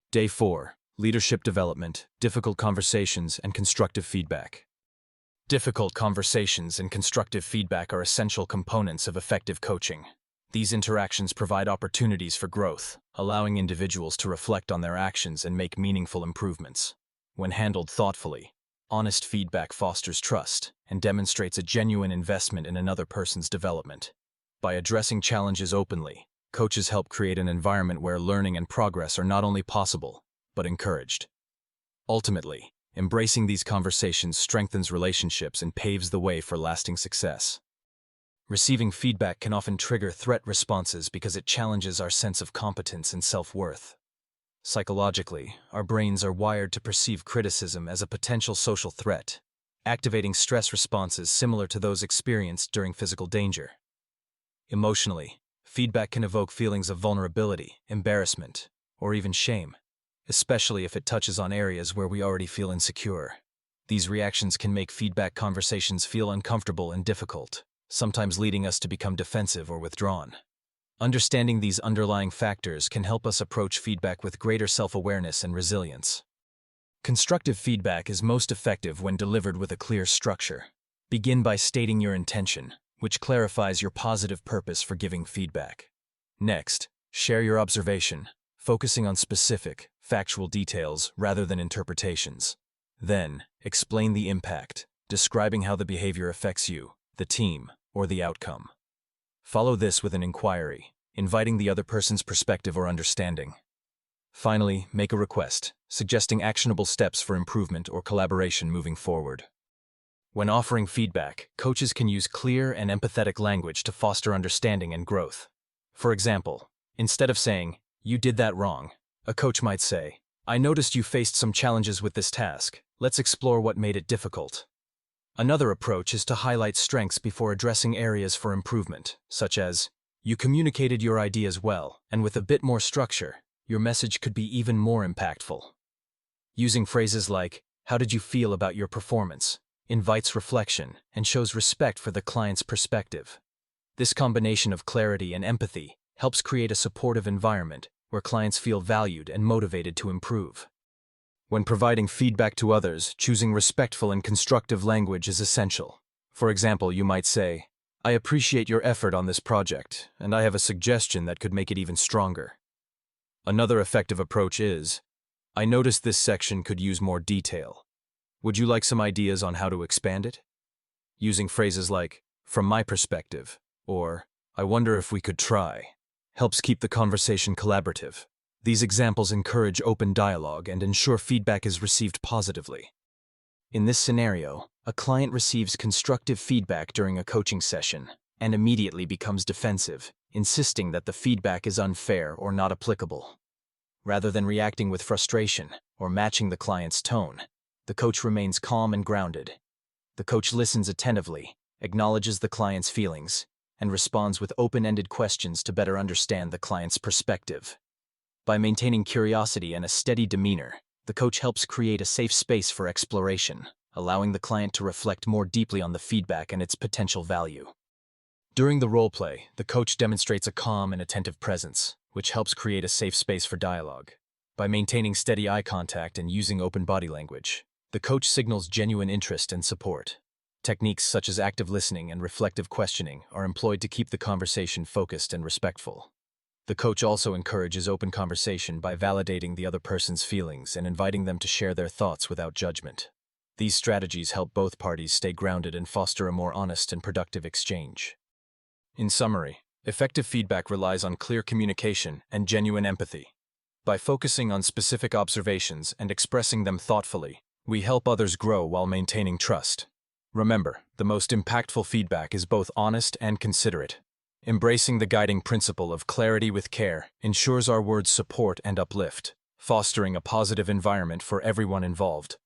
Day 4. Leadership Development, Difficult Conversations, and Constructive Feedback. Difficult conversations and constructive feedback are essential components of effective coaching. These interactions provide opportunities for growth, allowing individuals to reflect on their actions and make meaningful improvements. When handled thoughtfully, honest feedback fosters trust and demonstrates a genuine investment in another person's development. By addressing challenges openly, coaches help create an environment where learning and progress are not only possible, but encouraged. Ultimately, embracing these conversations strengthens relationships and paves the way for lasting success. Receiving feedback can often trigger threat responses because it challenges our sense of competence and self-worth. Psychologically, our brains are wired to perceive criticism as a potential social threat, activating stress responses similar to those experienced during physical danger. Emotionally, feedback can evoke feelings of vulnerability, embarrassment, or even shame, especially if it touches on areas where we already feel insecure. These reactions can make feedback conversations feel uncomfortable and difficult, sometimes leading us to become defensive or withdrawn. Understanding these underlying factors can help us approach feedback with greater self-awareness and resilience. Constructive feedback is most effective when delivered with a clear structure. Begin by stating your intention, which clarifies your positive purpose for giving feedback. Next, share your observation, focusing on specific, factual details rather than interpretations. Then, explain the impact, describing how the behavior affects you, the team, or the outcome. Follow this with an inquiry, inviting the other person's perspective or understanding. Finally, make a request, suggesting actionable steps for improvement or collaboration moving forward. When offering feedback, coaches can use clear and empathetic language to foster understanding and growth. For example, instead of saying, "You did that wrong," a coach might say, "I noticed you faced some challenges with this task. Let's explore what made it difficult." Another approach is to highlight strengths before addressing areas for improvement, such as, "You communicated your ideas well, and with a bit more structure, your message could be even more impactful." Using phrases like, "How did you feel about your performance?" invites reflection and shows respect for the client's perspective. This combination of clarity and empathy helps create a supportive environment where clients feel valued and motivated to improve. When providing feedback to others, choosing respectful and constructive language is essential. For example, you might say, "I appreciate your effort on this project, and I have a suggestion that could make it even stronger." Another effective approach is, "I noticed this section could use more detail. Would you like some ideas on how to expand it?" Using phrases like, "From my perspective," or "I wonder if we could try," helps keep the conversation collaborative. These examples encourage open dialogue and ensure feedback is received positively. In this scenario, a client receives constructive feedback during a coaching session and immediately becomes defensive, insisting that the feedback is unfair or not applicable. Rather than reacting with frustration or matching the client's tone, the coach remains calm and grounded. The coach listens attentively, acknowledges the client's feelings, and responds with open-ended questions to better understand the client's perspective. By maintaining curiosity and a steady demeanor, the coach helps create a safe space for exploration, allowing the client to reflect more deeply on the feedback and its potential value. During the role play, the coach demonstrates a calm and attentive presence, which helps create a safe space for dialogue. By maintaining steady eye contact and using open body language, the coach signals genuine interest and support. Techniques such as active listening and reflective questioning are employed to keep the conversation focused and respectful. The coach also encourages open conversation by validating the other person's feelings and inviting them to share their thoughts without judgment. These strategies help both parties stay grounded and foster a more honest and productive exchange. In summary, effective feedback relies on clear communication and genuine empathy. By focusing on specific observations and expressing them thoughtfully, we help others grow while maintaining trust. Remember, the most impactful feedback is both honest and considerate. Embracing the guiding principle of clarity with care ensures our words support and uplift, fostering a positive environment for everyone involved.